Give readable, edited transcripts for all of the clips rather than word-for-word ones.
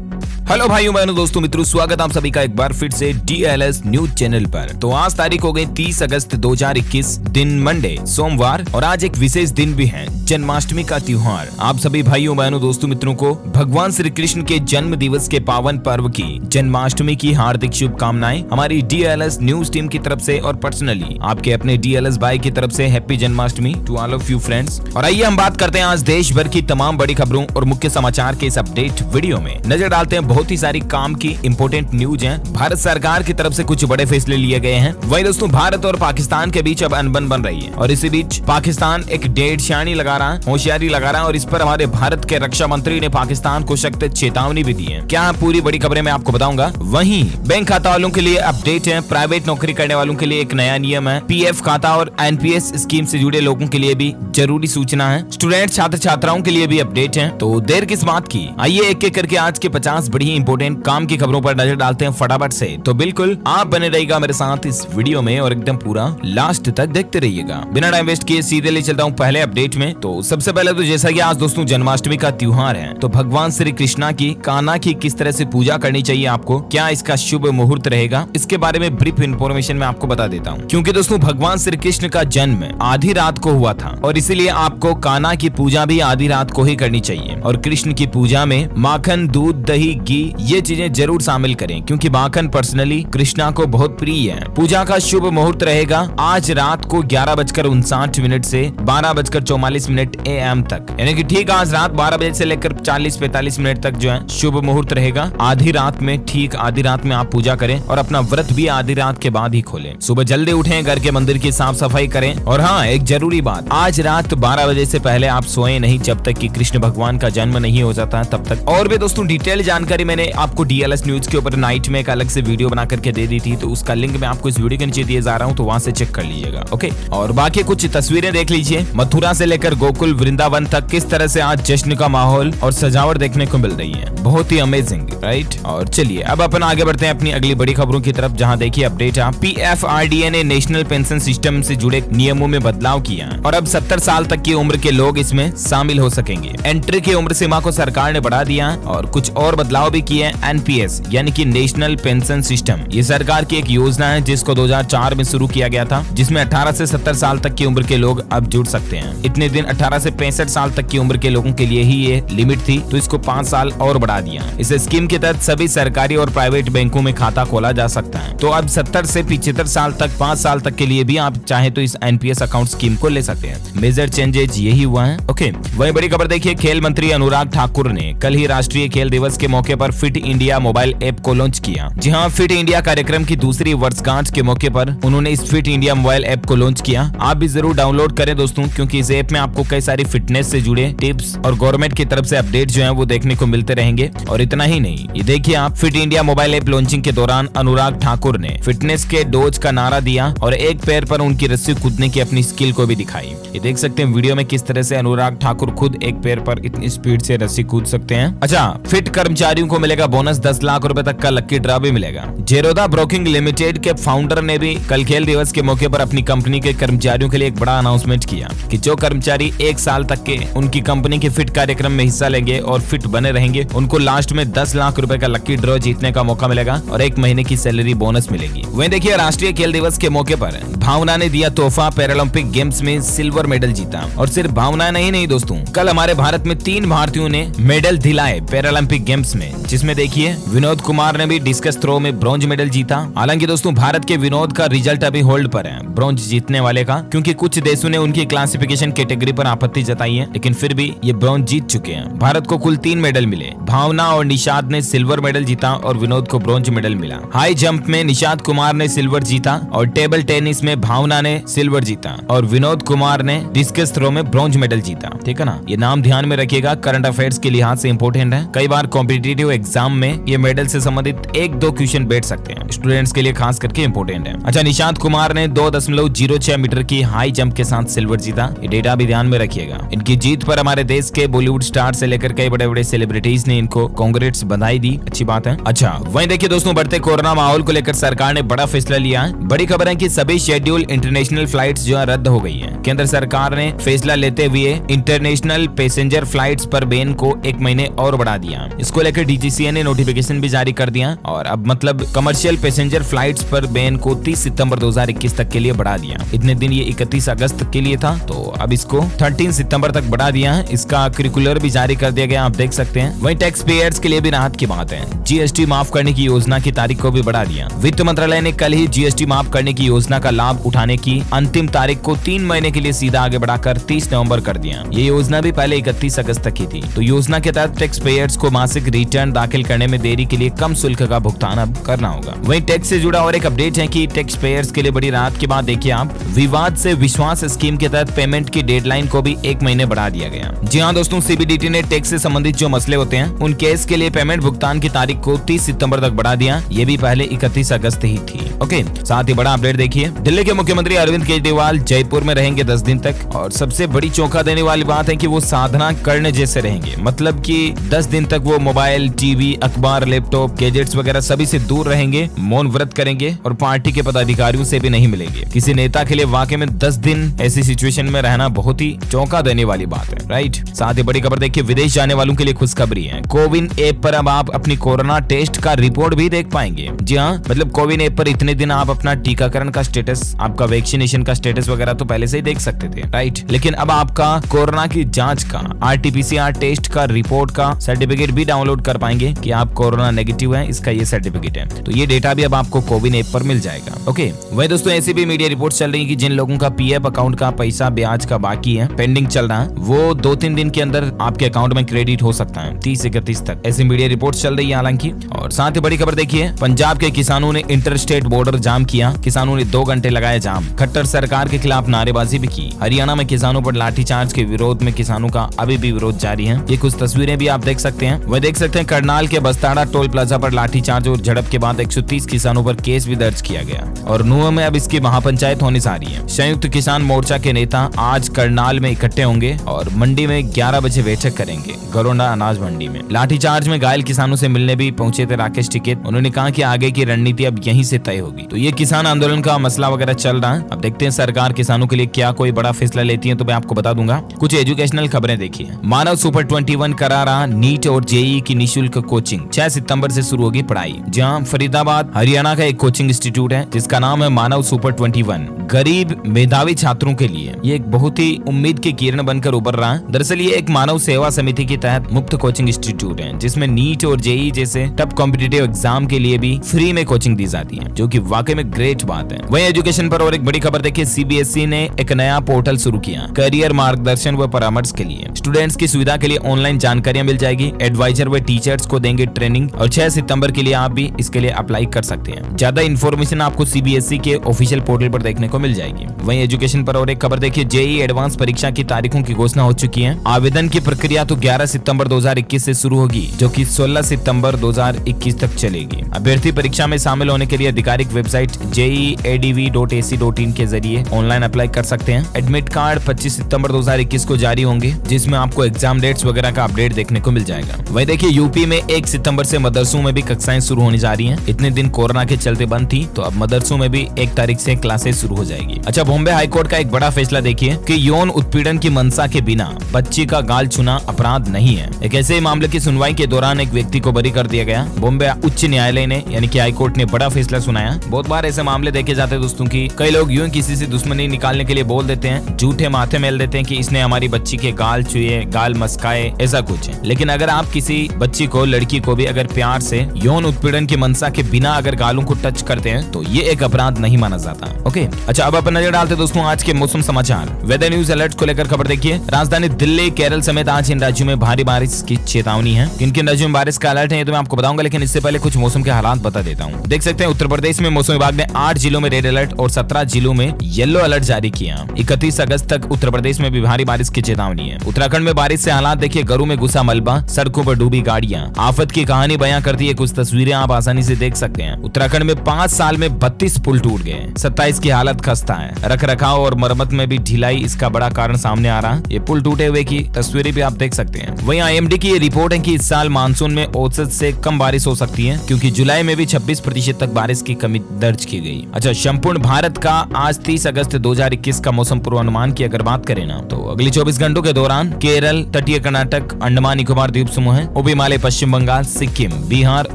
Hello भाइयों बहनों दोस्तों मित्रों, स्वागत आप सभी का एक बार फिर से DLS न्यूज चैनल पर। तो आज तारीख हो गई 30 अगस्त 2021, दिन मंडे सोमवार, और आज एक विशेष दिन भी है, जन्माष्टमी का त्योहार। आप सभी भाइयों बहनों दोस्तों मित्रों को भगवान श्री कृष्ण के जन्म दिवस के पावन पर्व की जन्माष्टमी की हार्दिक शुभकामनाएं हमारी DLS न्यूज टीम की तरफ से और पर्सनली आपके अपने DLS भाई की तरफ से happy Janmashtami to all of you friends. और आइए हम बात करते हैं आज देश भर की तमाम बड़ी खबरों और मुख्य समाचार के इस अपडेट वीडियो में। नजर डालते हैं बहुत ही सारी काम की इंपोर्टेंट न्यूज हैं। भारत सरकार की तरफ से कुछ बड़े फैसले लिए गए हैं। वहीं दोस्तों भारत और पाकिस्तान के बीच अब अनबन बन रही है और इसी बीच पाकिस्तान एक डेढ़शानी लगा रहा है, होशियारी लगा रहा है, और इस पर हमारे भारत के रक्षा मंत्री ने पाकिस्तान को सख्त चेतावनी भी दी है। क्या पूरी बड़ी खबरें मैं आपको बताऊंगा। वहीं बैंक खाता वालों के लिए अपडेट है, प्राइवेट नौकरी करने वालों के लिए एक नया नियम है, PF खाता और NPS स्कीम से जुड़े लोगों के लिए भी जरूरी सूचना है, स्टूडेंट छात्र छात्राओं के लिए भी अपडेट है। तो देर किस बात की, आइए एक एक करके आज के 50 बड़ी इंपोर्टेंट काम की खबरों पर नजर डालते हैं फटाफट से। तो बिल्कुल आप बने रहिएगा मेरे साथ इस वीडियो में और एकदम पूरा लास्ट तक देखते रहिएगा। बिना टाइम वेस्ट किए सीधे ले चलता हूं पहले अपडेट में। तो सबसे पहले तो जैसा कि आज दोस्तों जन्माष्टमी का त्योहार है, तो भगवान श्री कृष्णा की कान्हा की किस तरह से पूजा करनी चाहिए आपको, क्या इसका शुभ मुहूर्त रहेगा, इसके बारे में ब्रीफ इंफॉर्मेशन मैं आपको बता देता हूँ। क्योंकि दोस्तों भगवान श्री कृष्ण का जन्म आधी रात को हुआ था और इसीलिए आपको कान्हा की पूजा भी आधी रात को ही करनी चाहिए। और कृष्ण की पूजा में माखन, दूध, दही, घी ये चीजें जरूर शामिल करें, क्योंकि माखन पर्सनली कृष्णा को बहुत प्रिय है। पूजा का शुभ मुहूर्त रहेगा आज रात को 11:59 से 12:44 AM तक, यानी कि ठीक आज रात 12 बजे से लेकर 40-45 मिनट तक जो है शुभ मुहूर्त रहेगा। आधी रात में, ठीक आधी रात में आप पूजा करें और अपना व्रत भी आधी रात के बाद ही खोलें। सुबह जल्दी उठें, घर के मंदिर की साफ सफाई करें। और हाँ, एक जरूरी बात, आज रात 12 बजे से पहले आप सोए नहीं जब तक कि कृष्ण भगवान का जन्म नहीं हो जाता तब तक। और भी दोस्तों डिटेल जानकारी मैंने आपको DLS न्यूज के ऊपर नाइट में एक अलग से वीडियो बना करके दे दी थी, तो उसका लिंक मैं आपको इस वीडियो के नीचे दिए जा रहा हूं, तो वहां से चेक कर लीजिएगा। ओके, और बाकी कुछ तस्वीरें देख लीजिए। मथुरा से लेकर गोकुल वृंदावन तक किस तरह से आज जश्न का माहौल और सजावट देखने को मिल रही है, बहुत ही अमेजिंग, राइट। और चलिए अब अपन आगे बढ़ते हैं अपनी अगली बड़ी खबरों की तरफ, जहाँ देखिए अपडेट है, PFRDA ने नेशनल पेंशन सिस्टम से जुड़े नियमों में बदलाव किया और अब 70 साल तक की उम्र के लोग इसमें शामिल हो सकेंगे। एंट्री की उम्र सीमा को सरकार ने बढ़ा दिया और कुछ और बदलाव भी किए। NPS यानी कि नेशनल पेंशन सिस्टम, ये सरकार की एक योजना है जिसको 2004 में शुरू किया गया था, जिसमें 18 से 70 साल तक की उम्र के लोग अब जुड़ सकते हैं। इतने दिन 18 से 65 साल तक की उम्र के लोगों के लिए ही ये लिमिट थी, तो इसको 5 साल और बढ़ा दिया। इस स्कीम के तहत सभी सरकारी और प्राइवेट बैंकों में खाता खोला जा सकता है। तो अब 70 से 75 साल तक 5 साल तक के लिए भी आप चाहे तो इस NPS अकाउंट स्कीम को ले सकते हैं। मेजर चेंजेज यही हुआ है। ओके, वही बड़ी खबर देखिए, खेल मंत्री अनुराग ठाकुर ने कल ही राष्ट्रीय खेल दिवस के मौके पर फिट इंडिया मोबाइल ऐप को लॉन्च किया। जी हाँ, फिट इंडिया कार्यक्रम की दूसरी वर्षगांठ के मौके पर उन्होंने इस फिट इंडिया मोबाइल ऐप को लॉन्च किया। आप भी जरूर डाउनलोड करें दोस्तों, क्योंकि इस ऐप में आपको कई सारी फिटनेस से जुड़े टिप्स और गवर्नमेंट की तरफ से अपडेट जो है वो देखने को मिलते रहेंगे। और इतना ही नहीं, ये देखिए आप, fit India mobile app launching के दौरान अनुराग ठाकुर ने फिटनेस के डोज का नारा दिया और एक पैर पर उनकी रस्सी कूदने की अपनी स्किल को भी दिखाई। ये देख सकते हैं वीडियो में किस तरह से अनुराग ठाकुर खुद एक पैर पर इतनी स्पीड से रस्सी कूद सकते हैं। अच्छा, फिट कर्मचारियों को मिलेगा बोनस, 10 लाख रुपए तक का लकी ड्रा भी मिलेगा। जेरोदा ब्रोकिंग लिमिटेड के फाउंडर ने भी कल खेल दिवस के मौके पर अपनी कंपनी के कर्मचारियों के लिए एक बड़ा अनाउंसमेंट किया कि जो कर्मचारी 1 साल तक के उनकी कंपनी के फिट कार्यक्रम में हिस्सा लेंगे और फिट बने रहेंगे, उनको लास्ट में 10 लाख रुपए का लकी ड्रॉ जीतने का मौका मिलेगा और 1 महीने की सैलरी बोनस मिलेगी। वहीं देखिए, राष्ट्रीय खेल दिवस के मौके पर भावना ने दिया तोहफा, पैरालंपिक गेम्स में सिल्वर मेडल जीता। और सिर्फ भावना नहीं दोस्तों, कल हमारे भारत में 3 भारतीयों ने मेडल दिलाए पैरालंपिक गेम्स में, जिसमें देखिए विनोद कुमार ने भी डिस्कस थ्रो में ब्रॉन्ज मेडल जीता। हालांकि दोस्तों भारत के विनोद का रिजल्ट अभी होल्ड पर है ब्रॉन्ज जीतने वाले का, क्योंकि कुछ देशों ने उनकी क्लासिफिकेशन कैटेगरी पर आपत्ति जताई है, लेकिन फिर भी ये ब्रॉन्ज जीत चुके हैं। भारत को कुल 3 मेडल मिले। भावना और निषाद ने सिल्वर मेडल जीता और विनोद को ब्रॉन्ज मेडल मिला। हाई जंप में निषाद कुमार ने सिल्वर जीता और टेबल टेनिस में भावना ने सिल्वर जीता और विनोद कुमार ने डिस्कस थ्रो में ब्रॉन्ज मेडल जीता। ठीक है ना, ये नाम ध्यान में रखिएगा, करंट अफेयर्स के लिहाज से इंपोर्टेंट है। कई बार कॉम्पिटिटिव एग्जाम में ये मेडल से संबंधित 1-2 क्वेश्चन बैठ सकते हैं, स्टूडेंट्स के लिए खास करके इंपोर्टेंट है। अच्छा, निशांत कुमार ने 2.06 मीटर की हाई जंप के साथ सिल्वर जीता। ये डेटा भी ध्यान में रखिएगा। इनकी जीत पर हमारे देश के बॉलीवुड स्टार से लेकर कई बड़े बड़े सेलिब्रिटीज ने इनको कांग्रेट्स बधाई दी, अच्छी बात है। अच्छा, वहीं देखिए दोस्तों, बढ़ते कोरोना माहौल को लेकर सरकार ने बड़ा फैसला लिया है। बड़ी खबर है कि सभी शेड्यूल इंटरनेशनल फ्लाइट्स जो है रद्द हो गई है। केंद्र सरकार ने फैसला लेते हुए इंटरनेशनल पैसेंजर फ्लाइट्स पर बैन को 1 महीने और बढ़ा दिया। इसको लेकर डीजीसीए ने नोटिफिकेशन भी जारी कर दिया और अब मतलब कमर्शियल पैसेंजर फ्लाइट्स पर बैन को 30 सितंबर 2021 तक के लिए बढ़ा दिया। इतने दिन ये 31 अगस्त के लिए था, तो अब इसको 13 सितंबर तक बढ़ा दिया है। इसका करिकुलर भी जारी कर दिया गया, आप देख सकते हैं। वहीं टैक्स पेयर्स के लिए भी राहत की बात है, जीएसटी माफ करने की योजना की तारीख को भी बढ़ा दिया। वित्त मंत्रालय ने कल ही जीएसटी माफ करने की योजना का लाभ उठाने की अंतिम तारीख को 3 महीने के लिए सीधा आगे बढ़ाकर 30 नवंबर कर दिया। ये योजना भी पहले 31 अगस्त तक की थी। तो योजना के तहत टैक्स पेयर्स को मासिक रिटर्न दाखिल करने में देरी के लिए कम शुल्क का भुगतान अब करना होगा। वहीं टैक्स से जुड़ा और एक अपडेट है कि टैक्स पेयर्स के लिए बड़ी राहत की बात देखिए आप, विवाद से विश्वास स्कीम के तहत पेमेंट की डेडलाइन को भी 1 महीने बढ़ा दिया गया। जी हाँ दोस्तों, सीबीडीटी ने टैक्स से संबंधित जो मसले होते हैं उन केस के लिए पेमेंट भुगतान की तारीख को 30 सितंबर तक बढ़ा दिया। ये भी पहले 31 अगस्त ही थी। ओके, साथ ही बड़ा अपडेट देखिए, दिल्ली के मुख्यमंत्री अरविंद केजरीवाल जयपुर में रहेंगे 10 दिन तक और सबसे बड़ी चौंका देने वाली बात है कि वो साधना करने जैसे रहेंगे। मतलब कि 10 दिन तक वो मोबाइल, टीवी, अखबार, लैपटॉप, गैजेट्स वगैरह सभी से दूर रहेंगे, मौन व्रत करेंगे और पार्टी के पदाधिकारियों से भी नहीं मिलेंगे। किसी नेता के लिए वाकई में 10 दिन ऐसी सिचुएशन में रहना बहुत ही चौंका देने वाली बात है, राइट। साथ ही बड़ी खबर देखिए, विदेश जाने वालों के लिए खुशखबरी है। कोविन ऐप पर अब आप अपनी कोरोना टेस्ट का रिपोर्ट भी देख पाएंगे। जी हाँ, मतलब कोविन ऐप पर इतने दिन आप अपना टीकाकरण का स्टेटस, आपका वैक्सीनेशन का स्टेटस वगैरह तो पहले से ही देख सकते थे, राइट। लेकिन अब आपका कोरोना की जांच का आरटीपीसीआर टेस्ट का रिपोर्ट का सर्टिफिकेट भी डाउनलोड कर पाएंगे कि आप कोरोना नेगेटिव है, इसका ये सर्टिफिकेट है। तो ये डेटा भी अब आपको कोविन ऐप पर मिल जाएगा। ओके, वही दोस्तों ऐसी भी मीडिया रिपोर्ट्स चल रही है कि जिन लोगों का पीएफ अकाउंट का पैसा ब्याज का बाकी है, पेंडिंग चल रहा है, वो 2-3 दिन के अंदर आपके अकाउंट में क्रेडिट हो सकता है, 30-31 तक। ऐसी मीडिया रिपोर्ट्स चल रही है हालांकि। और साथ ही बड़ी खबर देखिए, पंजाब के किसानों ने इंटर स्टेट बॉर्डर जाम किया। किसानों ने 2 घंटे लगाए जाम, खट्टर सरकार के खिलाफ नारेबाजी भी की। हरियाणा में किसानों पर लाठीचार्ज के विरोध में किसानों का अभी भी विरोध जारी है। ये कुछ तस्वीरें भी आप देख सकते हैं। वह देख सकते हैं करनाल के बस्ताड़ा टोल प्लाजा पर लाठीचार्ज और झड़प के बाद 130 किसानों पर केस भी दर्ज किया गया और नुआ में अब इसकी महापंचायत होने जा रही है। संयुक्त किसान मोर्चा के नेता आज करनाल में इकट्ठे होंगे और मंडी में 11 बजे बैठक करेंगे, गरोंडा अनाज मंडी में। लाठीचार्ज में घायल किसानों से मिलने भी पहुंचे थे राकेश टिकैत। उन्होंने कहा कि आगे की रणनीति अब यहीं से तय होगी। तो ये किसान आंदोलन का मसला वगैरह चल रहा है। अब देखते हैं सरकार किसानों के लिए क्या कोई बड़ा फैसला लेती है, तो मैं आपको बता दूंगा। कुछ एजुकेशनल खबरें देखिए, मानव सुपर 21 करा रहा नीट और जेईई की निःशुल्क कोचिंग। 6 सितंबर से शुरू होगी पढ़ाई। जहां फरीदाबाद हरियाणा का एक कोचिंग इंस्टीट्यूट है जिसका नाम है मानव सुपर 21। गरीब मेधावी छात्रों के लिए ये एक बहुत ही उम्मीद की किरण बनकर उभर रहा है। दरअसल ये एक मानव सेवा समिति के तहत मुफ्त कोचिंग इंस्टीट्यूट है जिसमें नीट और जेईई जैसे टॉप कॉम्पिटिटिव एग्जाम के लिए भी फ्री में कोचिंग दी जाती है, जो कि वाकई में ग्रेट बात है। वहीं एजुकेशन पर और एक बड़ी खबर देखिए, सीबीएसई ने एक नया पोर्टल शुरू किया करियर मार्गदर्शन व परामर्श के लिए। स्टूडेंट्स की सुविधा के लिए ऑनलाइन जानकारियां मिल जाएगी, एडवाइजर व टीचर्स को देंगे ट्रेनिंग और 6 सितंबर के लिए आप भी इसके लिए अप्लाई कर सकते हैं। ज्यादा इन्फॉर्मेशन आपको सीबीएसई के ऑफिशियल पोर्टल पर देखने को मिल जाएगी। वहीं एजुकेशन पर और एक खबर देखिए, जेईई एडवांस परीक्षा की तारीखों की घोषणा हो चुकी है। आवेदन की प्रक्रिया तो 11 सितंबर 2021 से शुरू होगी, जो कि 16 सितंबर 2021 तक चलेगी। अभ्यर्थी परीक्षा में शामिल होने के लिए आधिकारिक वेबसाइट jeeadv.ac.in के जरिए ऑनलाइन अप्लाई कर सकते हैं। एडमिट कार्ड 25 सितंबर 2021 को जारी होंगे, जिसमें आपको एग्जाम डेट्स वगैरह का अपडेट देखने को मिल जाएगा। वही देखिए, यूपी में 1 सितंबर से मदरसों में भी कक्षाएं शुरू होने जा रही हैं। इतने दिन कोरोना के चलते बंद थी, तो अब मदरसों में भी 1 तारीख से क्लासेस शुरू हो जाएगी। अच्छा, बॉम्बे हाईकोर्ट का एक बड़ा फैसला देखिए कि यौन उत्पीड़न की मंशा के बिना बच्ची का गाल छूना अपराध नहीं है। एक ऐसे मामले की सुनवाई के दौरान एक व्यक्ति को बरी कर दिया गया। बॉम्बे उच्च न्यायालय ने यानी कि हाईकोर्ट ने बड़ा फैसला सुनाया। बहुत बार ऐसे मामले देखे जाते हैं दोस्तों की कई लोग यूं किसी से दुश्मनी निकालने के लिए बोल देते हैं, झूठे माथे मेल देते हैं कि इसने हमारी बच्ची के गाल छुए, गाल मस्काए, ऐसा कुछ है। लेकिन अगर आप किसी बच्ची को, लड़की को भी अगर प्यार से यौन उत्पीड़न की मंशा के बिना अगर गालों को टच करते हैं तो ये एक अपराध नहीं माना जाता। ओके, अच्छा अब अपन नजर डालते दोस्तों आज के मौसम समाचार। वेदर न्यूज अलर्ट को लेकर खबर देखिए, राजधानी दिल्ली, केरल समेत आज इन राज्यों में भारी बारिश की चेतावनी है। किन किन राज्यों में बारिश का अलर्ट है ये तो मैं आपको बताऊंगा, लेकिन इससे पहले कुछ मौसम के हालात बता देता हूँ। देख सकते हैं उत्तर प्रदेश में मौसम विभाग ने 8 जिलों में रेड अलर्ट और 17 जिलों में येलो अलर्ट जारी किया। 31 अगस्त तक उत्तर प्रदेश में भी भारी बारिश की चेतावनी है। उत्तराखंड में बारिश से हालात देखिए, घरों में घुसा मलबा, सड़कों पर डूबी गाड़ियां, आफत की कहानी बयां करती है। कुछ तस्वीरें आप आसानी से देख सकते हैं। उत्तराखंड में 5 साल में 32 पुल टूट गए, 27 की हालत खस्ता है। रख रखाव और मरम्मत में भी ढिलाई इसका बड़ा कारण सामने आ रहा है। ये पुल टूटे हुए की तस्वीरें भी आप देख सकते हैं। वहीं आईएमडी की ये रिपोर्ट है कि इस साल मानसून में औसत से कम बारिश हो सकती है, क्योंकि जुलाई में भी 26% तक बारिश की कमी दर्ज की गई। अच्छा, संपूर्ण भारत का आज 30 अगस्त 2021 का मौसम पूर्वानुमान की अगर बात करें ना, तो अगले 24 घंटों के दौरान केरल, तटीय कर्नाटक, अंडमान निकोबार द्वीप समूह है, उप हिमालय, पश्चिम बंगाल, सिक्किम, बिहार,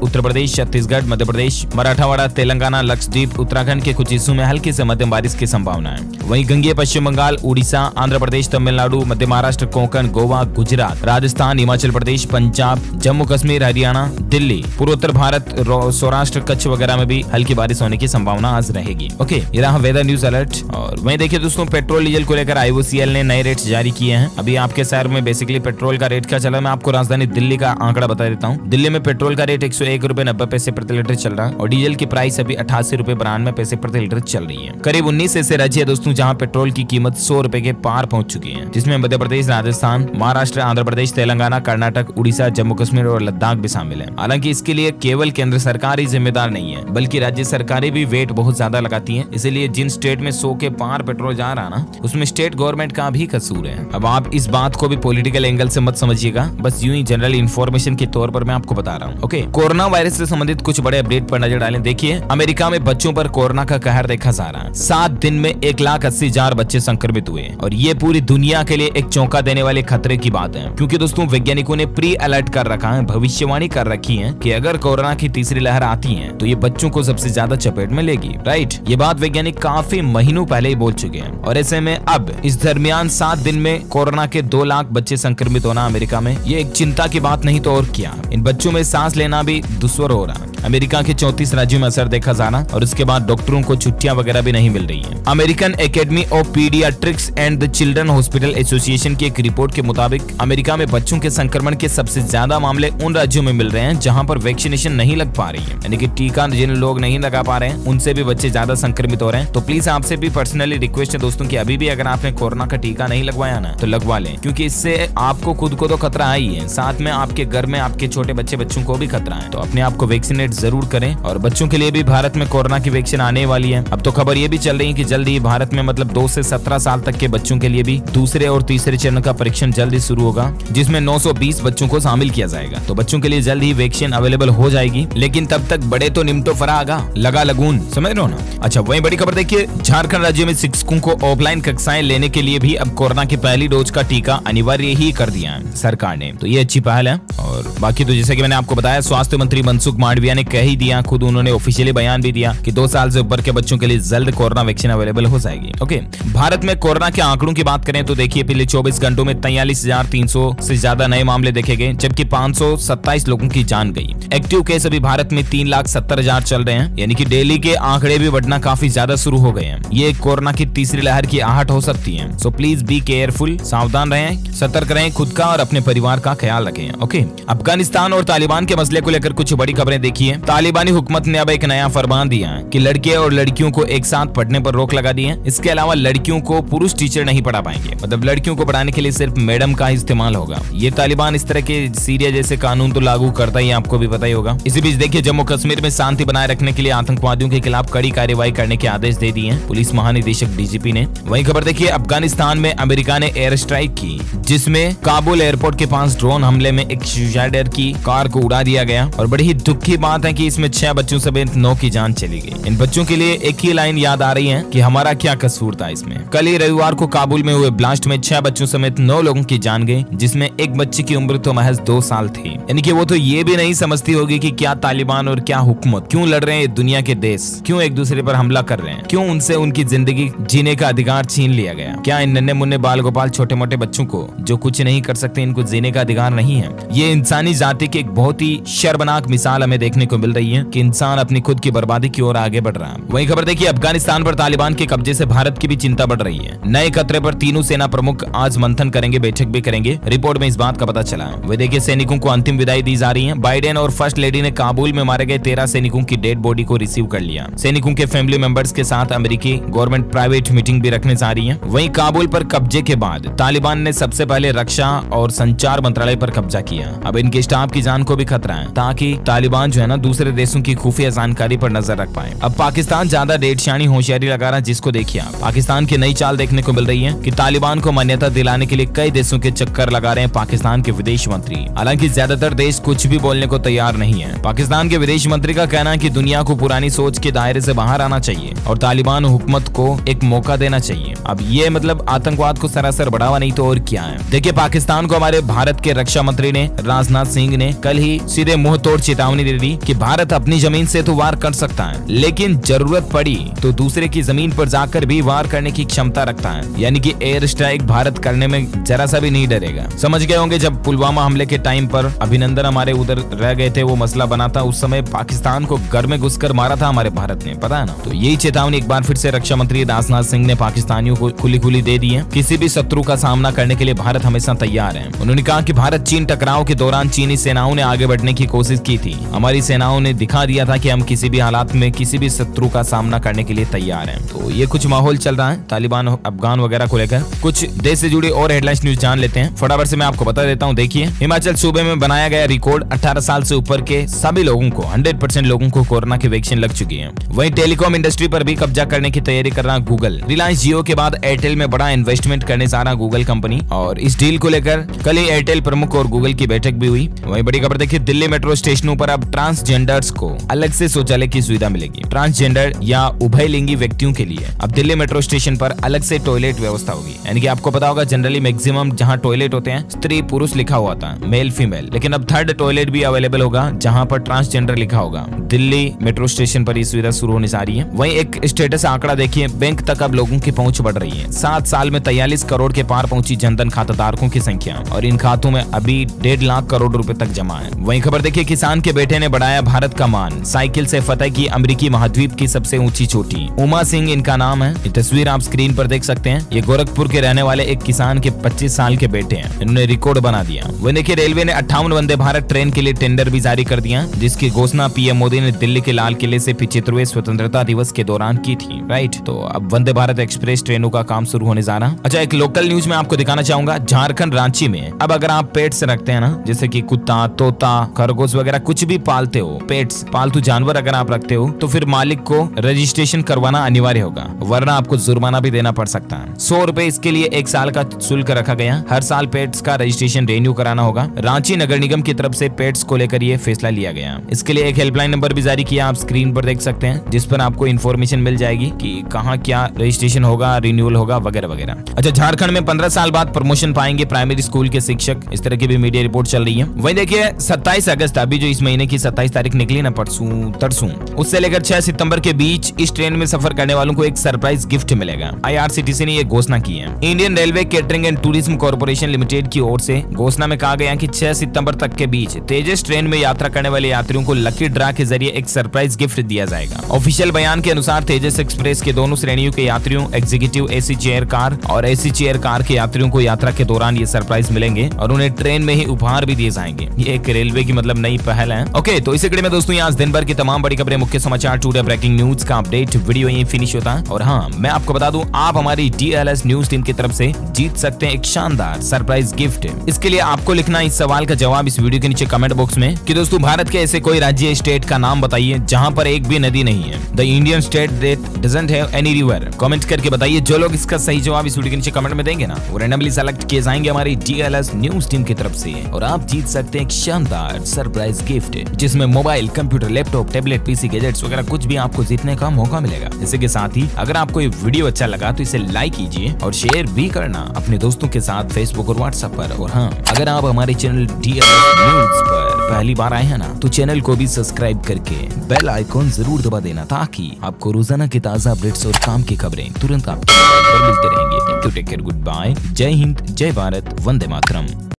उत्तर प्रदेश, छत्तीसगढ़, मध्य प्रदेश, मराठवाड़ा, तेलंगाना, लक्षद्वीप, उत्तराखंड के कुछ हिस्सों में हल्की से मध्यम बारिश की संभावना है। वहीं गंगेय पश्चिम बंगाल, उड़ीसा, आंध्र प्रदेश, तमिलनाडु, मध्य महाराष्ट्र, कोंकण, गोवा, गुजरात, राजस्थान, हिमाचल प्रदेश, पंजाब, जम्मू कश्मीर, हरियाणा, दिल्ली, पूर्वोत्तर भारत, सौराष्ट्र, कच्छ वगैरह में भी हल्की बारिश होने की संभावना आज रहेगी। ओके, ये रहा वेदर न्यूज अलर्ट। और वहीं देखिए दोस्तों, पेट्रोल डीजल को लेकर IOCL ने नए रेट्स जारी किए हैं। अभी आपके शहर में बेसिकली पेट्रोल का रेट क्या चल रहा है, मैं आपको राजधानी दिल्ली का आंकड़ा बता देता हूँ। दिल्ली में पेट्रोल का रेट 101 रुपए 90 पैसे प्रति लीटर चल रहा है और डीजल की प्राइस अभी 88 रुपए 92 पैसे प्रति लीटर चल रही है। करीब 19 ऐसे राज्य है दोस्तों जहाँ पेट्रोल की कीमत 100 रुपए के पार पहुंच चुकी है, जिसमें मध्य प्रदेश, राजस्थान, महाराष्ट्र, आंध्र प्रदेश, तेलंगाना, कर्नाटक, उड़ीसा, जम्मू कश्मीर और लद्दाख भी शामिल है। हालांकि इसके लिए केवल केंद्र सरकार ही जिम्मेदार नहीं है, बल्कि राज्य सरकारें भी वेट बहुत ज्यादा लगाती है। इसीलिए जिन स्टेट में 100 के पार पेट्रोल जा रहा ना, उसमें स्टेट गवर्नमेंट का भी कसूर है। अब आप इस बात को भी पॉलिटिकल एंगल से मत समझिएगा, बस यूं ही जनरल इंफॉर्मेशन के तौर पर मैं आपको बता रहा हूँ। ओके, कोरोना वायरस से संबंधित कुछ बड़े अपडेट पर नजर डालें। देखिए, अमेरिका में बच्चों पर कोरोना का कहर देखा जा रहा है। 7 दिन में 1,80,000 बच्चे संक्रमित हुए और ये पूरी दुनिया के लिए एक चौंका देने वाले खतरे की बात है, क्योंकि दोस्तों वैज्ञानिकों ने प्री अलर्ट कर रखा है, भविष्यवाणी कर रखी है कि अगर कोरोना की तीसरी लहर आती है तो ये बच्चों को सबसे ज्यादा चपेट में लेगी। राइट, ये बात वैज्ञानिक काफी महीनों पहले ही बोल चुके हैं और ऐसे में अब इस दरमियान 7 दिन में कोरोना के 2 लाख बच्चे संक्रमित होना अमेरिका में ये एक चिंता की बात नहीं तो और क्या। इन बच्चों में सांस लेना भी दुश्वार हो रहा है। अमेरिका के 34 राज्यों में असर देखा जाना और उसके बाद डॉक्टरों को छुट्टियां वगैरह भी नहीं मिल रही है। American academy of paediatrics and the children hospital association की एक रिपोर्ट के मुताबिक अमेरिका में बच्चों के संक्रमण के सबसे ज्यादा मामले उन राज्यों में मिल रहे हैं जहां पर वैक्सीनेशन नहीं लग पा रही है, यानी कि टीका जिन लोग नहीं लगा पा रहे हैं उनसे भी बच्चे ज्यादा संक्रमित हो रहे हैं। तो प्लीज आपसे भी पर्सनली रिक्वेस्ट है दोस्तों कि अभी भी अगर आपने कोरोना का टीका नहीं लगवाया ना तो लगवा लें, क्योंकि इससे आपको खुद को तो खतरा है ही है, साथ में आपके घर में आपके छोटे बच्चों को भी खतरा है। तो अपने आप को वैक्सीनेट जरूर करें और बच्चों के लिए भी भारत में कोरोना की वैक्सीन आने वाली है। अब तो खबर ये भी चल रही है कि जल्द ही भारत में मतलब 2 से 17 साल तक के बच्चों के लिए भी दूसरे और तीसरे चरण का परीक्षण जल्द ही शुरू होगा, जिसमें 920 बच्चों को शामिल किया जाएगा। तो बच्चों के लिए जल्द ही वैक्सीन अवेलेबल हो जाएगी, लेकिन तब तक बड़े तो निमटो फरागा लगा लगून, समझ रहे हो ना। अच्छा, वही बड़ी खबर देखिए, झारखंड राज्य में शिक्षकों को ऑफलाइन कक्षाएं लेने के लिए भी अब कोरोना की पहली डोज का टीका अनिवार्य ही कर दिया है सरकार ने, तो ये अच्छी पहल है। और बाकी तो जैसे कि मैंने आपको बताया, स्वास्थ्य मंत्री मनसुख मांडविया ने कह ही दिया, खुद उन्होंने ऑफिशियली बयान भी दिया कि 2 साल से ऊपर के बच्चों के लिए जल्द कोरोना वैक्सीन अवेलेबल हो जाएगी। ओके, भारत में कोरोना के आंकड़ों की बात करें तो देखिए, पिछले 24 घंटों में 43,300 से ज्यादा नए मामले देखे गए, जबकि 527 लोगों की जान गई। एक्टिव केस अभी भारत में 3,70,000 चल रहे हैं, यानी कि डेली के आंकड़े भी बढ़ना काफी ज्यादा शुरू हो गए हैं। ये कोरोना की तीसरी लहर की आहट हो सकती है। सो प्लीज बी केयरफुल, सावधान रहें, सतर्क रहें, खुद का और अपने परिवार का ख्याल रखें। ओके, अफगानिस्तान और तालिबान के मसले को लेकर कुछ बड़ी खबरें देखिए। तालिबानी हुकूमत ने अब एक नया फरमान दिया है कि लड़के और लड़कियों को एक साथ पढ़ने पर रोक लगा दी है। इसके अलावा लड़कियों को पुरुष टीचर नहीं पढ़ा पाएंगे, मतलब लड़कियों को पढ़ाने के लिए सिर्फ मैडम का इस्तेमाल होगा। ये तालिबान इस तरह के सीरिया जैसे कानून तो लागू करता ही, आपको भी पता ही होगा। इसी बीच देखिए, जम्मू कश्मीर में शांति बनाए रखने के लिए आतंकवादियों के खिलाफ कड़ी कार्रवाई करने के आदेश दे दिए हैं पुलिस महानिदेशक DGP ने। वही खबर देखिए, अफगानिस्तान में अमेरिका ने एयर स्ट्राइक की, जिसमें काबुल एयरपोर्ट के पास ड्रोन हमले में एक सुसाइडर की कार को उड़ा दिया गया। और बड़ी ही दुख की बात है कि इसमें 6 बच्चों समेत 9 की जान चली गई। इन बच्चों के लिए एक ही लाइन याद आ रही है कि हमारा क्या कसूर था इसमें। कल ही रविवार को काबुल में हुए ब्लास्ट में 6 बच्चों समेत 9 लोगों की जान गई, जिसमें एक बच्चे की उम्र तो महज 2 साल थी। यानी कि वो तो ये भी नहीं समझती होगी कि क्या तालिबान और क्या हुकूमत क्यों लड़ रहे हैं दुनिया के देश, क्यों एक दूसरे पर हमला कर रहे हैं, क्यों उनसे उनकी जिंदगी जीने का अधिकार छीन लिया गया। क्या इन नन्हे मुन्ने बाल गोपाल छोटे मोटे बच्चों को जो कुछ नहीं कर सकते, इनको जीने का अधिकार नहीं है? ये इंसानी जाति की एक बहुत ही शर्मनाक मिसाल हमें देखने को मिल रही है कि इंसान अपनी खुद की बर्बादी की ओर आगे बढ़ रहा है। वही खबर देखिए, अफगानिस्तान पर तालिबान के कब्जे से भारत की भी चिंता बढ़ रही है। नए खतरे पर तीनों सेना प्रमुख आज मंथन करेंगे, बैठक भी करेंगे। रिपोर्ट में इस बात का पता चला। वही देखिए, सैनिकों को अंतिम विदाई दी जा रही है। बाइडेन और फर्स्ट लेडी ने काबुल में मारे गए 13 सैनिकों की डेड बॉडी को रिसीव कर लिया। सैनिकों के फैमिली मेंबर्स के साथ अमेरिकी गवर्नमेंट प्राइवेट मीटिंग भी रखने जा रही है। वहीं काबुल पर कब्जे के बाद तालिबान ने सबसे पहले रक्षा और संचार मंत्रालय पर कब्जा किया। अब इनके स्टाफ की जान को भी खतरा है, ताकि तालिबान जो है ना दूसरे देशों की खुफिया जानकारी पर नजर रख पाए। अब पाकिस्तान ज्यादा डेढ़शानी होशियारी लगा रहा है, जिसको देखिए आप। पाकिस्तान की नई चाल देखने को मिल रही है कि तालिबान को मान्यता दिलाने के लिए कई देशों के चक्कर लगा रहे हैं पाकिस्तान के विदेश मंत्री। हालांकि ज्यादातर देश कुछ भी बोलने को तैयार नहीं है। पाकिस्तान के विदेश मंत्री का कहना है कि दुनिया को पुरानी सोच के दायरे से बाहर आना चाहिए और तालिबान हुकूमत को एक मौका देना चाहिए। अब ये मतलब आतंकवाद को सरासर बढ़ावा नहीं तो और क्या है। देखिए, पाकिस्तान को हमारे भारत के रक्षा मंत्री ने राजनाथ सिंह ने कल ही सीधे मुंह तोड़ चेतावनी दे दी कि भारत अपनी जमीन से तो वार कर सकता है, लेकिन जरूरत पड़ी तो दूसरे की जमीन पर जाकर भी वार करने की क्षमता रखता है। यानी कि एयर स्ट्राइक भारत करने में जरा सा भी नहीं डरेगा। समझ गए होंगे जब पुलवामा हमले के टाइम पर अभिनंदन हमारे उधर रह गए थे, वो मसला बना था, उस समय पाकिस्तान को घर में घुसकर मारा था हमारे भारत ने, पता है ना। तो यही चेतावनी एक बार फिर से रक्षा मंत्री राजनाथ सिंह ने पाकिस्तानियों को खुली खुली दे दी है। किसी भी शत्रु का सामना करने के लिए भारत हमेशा तैयार है। उन्होंने कहा कि भारत चीन टकराव के दौरान चीनी सेनाओं ने आगे बढ़ने की कोशिश की थी। हमारी सेनाओं ने दिखा दिया था कि हम किसी भी हालात में किसी भी शत्रु का सामना करने के लिए तैयार हैं। तो ये कुछ माहौल चल रहा है तालिबान अफगान वगैरह को लेकर। कुछ देश से जुड़ी और हेडलाइंस न्यूज जान लेते हैं फटाफट से, मैं आपको बता देता हूँ। देखिए, हिमाचल सूबे में बनाया गया रिकॉर्ड, 18 साल से ऊपर के सभी लोगों को 100% लोगों को कोरोना की वैक्सीन लग चुकी है। वहीं टेलीकॉम इंडस्ट्री पर भी कब्जा करने की तैयारी कर रहा गूगल। रिलायंस जियो के बाद एयरटेल में बड़ा इन्वेस्टमेंट करने जा रहा गूगल कंपनी, और इस डील को लेकर कल ही एयरटेल प्रमुख और गूगल की बैठक भी हुई। वहीं बड़ी खबर देखिए, दिल्ली मेट्रो स्टेशनों पर अब ट्रांसजेंडर्स को अलग से शौचालय की सुविधा मिलेगी। ट्रांसजेंडर या उभयलिंगी व्यक्तियों के लिए अब दिल्ली मेट्रो स्टेशन पर अलग से टॉयलेट व्यवस्था होगी। यानी कि आपको पता होगा जनरली मैक्सिमम जहां टॉयलेट होते हैं स्त्री पुरुष लिखा हुआ था, मेल फीमेल, लेकिन अब थर्ड टॉयलेट भी अवेलेबल होगा जहां पर ट्रांसजेंडर लिखा होगा। दिल्ली मेट्रो स्टेशन पर ये सुविधा शुरू होने जा रही है। वहीं एक स्टेटस आंकड़ा देखिए, बैंक तक अब लोगों की पहुंच बढ़ रही है। 7 साल में 43 करोड़ के पार पहुंची जनधन खाता धारकों की संख्या, और इन खातों में अभी 1.5 लाख करोड़ रुपए तक जमा है। वहीं खबर देखिए, किसान के बेटे ने बढ़ाया भारत का मान, साइकिल से फतह की अमेरिकी महाद्वीप की सबसे ऊंची चोटी। उमा सिंह इनका नाम है। ये तस्वीर आप स्क्रीन पर देख सकते हैं। ये गोरखपुर के रहने वाले एक किसान के 25 साल के बेटे हैं। इन्होंने रिकॉर्ड बना दिया। वहीं देखिए, रेलवे ने 58 वंदे भारत ट्रेन के लिए टेंडर भी जारी कर दिया, जिसकी घोषणा पीएम मोदी ने दिल्ली के लाल किले से 75वें स्वतंत्रता दिवस के दौरान की थी। राइट, तो अब वंदे भारत एक्सप्रेस ट्रेनों का काम शुरू होने जा रहा। अच्छा, एक लोकल न्यूज में आपको दिखाना चाहूंगा। झारखंड रांची में अब अगर आप पेट्स रखते हैं ना, जैसे कि कुत्ता, तोता, खरगोश वगैरह कुछ भी पालते हो, पेट्स पालतू जानवर अगर आप रखते हो, तो फिर मालिक को रजिस्ट्रेशन करवाना अनिवार्य होगा, वरना आपको जुर्माना भी देना पड़ सकता है। 100 रुपए इसके लिए 1 साल का शुल्क रखा गया। हर साल पेट्स का रजिस्ट्रेशन रिन्यू कराना होगा। रांची नगर निगम की तरफ से पेट्स को लेकर ये फैसला लिया गया। इसके लिए एक हेल्पलाइन नंबर भी जारी किया, आप स्क्रीन पर देख सकते हैं, जिस पर आपको इन्फॉर्मेशन मिल जाएगी कि कहाँ क्या रजिस्ट्रेशन होगा, रिन्यूअल होगा वगैरह वगैरह। अच्छा, झारखंड में 15 साल बाद प्रमोशन पाएंगे प्राइमरी स्कूल के शिक्षक, इस तरह की भी मीडिया रिपोर्ट चल रही है। वहीं देखिए, 27 अगस्त अभी जो इस महीने की 27 तारीख निकली ना, तरसों, उससे लेकर 6 सितंबर के बीच इस ट्रेन में सफर करने वालों को एक सरप्राइज गिफ्ट मिलेगा। IRCTC ने यह घोषणा की है। Indian railway catering and tourism corporation limited की ओर से घोषणा में कहा गया कि 6 सितंबर तक के बीच तेजस ट्रेन में यात्रा करने वाले यात्रियों को लकी ड्रा के जरिए एक सरप्राइज गिफ्ट दिया जाएगा। ऑफिशियल बयान के अनुसार तेजस एक्सप्रेस के दोनों श्रेणियों के यात्रियों, एग्जीक्यूटिव AC चेयर कार और AC चेयर कार के यात्रियों को यात्रा के दौरान ये सरप्राइज मिलेंगे और उन्हें ट्रेन में ही उपहार भी दिए जाएंगे। ये एक रेलवे की मतलब नई पहल है। ओके, तो इसी कड़ी में दोस्तों आज दिन भर की तमाम बड़ी खबरें, मुख्य समाचार, टुडे ब्रेकिंग न्यूज का अपडेट वीडियो यहीं फिनिश होता है। और हाँ, मैं आपको बता दूं, आप हमारी DLS न्यूज टीम की तरफ से जीत सकते हैं एक शानदार सरप्राइज गिफ्ट। इसके लिए आपको लिखना इस सवाल का जवाब इस वीडियो के नीचे कमेंट बॉक्स में कि दोस्तों भारत के ऐसे कोई राज्य स्टेट का नाम बताइए जहां पर एक भी नदी नहीं है। The Indian state that doesn't have any river. Comment करके बताइए। जो लोग इसका सही जवाब इस वीडियो के नीचे कमेंट में देंगे ना, वो रैंडमली सेलेक्ट किए जाएंगे हमारी DLS न्यूज टीम की तरफ से, और आप जीत सकते हैं एक शानदार सरप्राइज गिफ्ट, जिसमें mobile, computer, laptop, tablet, PC gadgets वगैरह कुछ भी आपको जीतने का मौका मिलेगा। इसी के साथ ही अगर आपको ये वीडियो अच्छा लगा तो इसे लाइक कीजिए और शेयर भी करना अपने दोस्तों के साथ फेसबुक और व्हाट्सएप पर। और हाँ, अगर आप हमारे चैनल DLS न्यूज पर पहली बार आए हैं ना, तो चैनल को भी सब्सक्राइब करके बेल आइकॉन जरूर दबा देना, ताकि आपको रोजाना की ताजा अपडेट्स और काम की खबरें तुरंत आपको मिलते रहेंगे। टेक केयर, गुड बाय, जय हिंद, जय भारत, वंदे मातरम।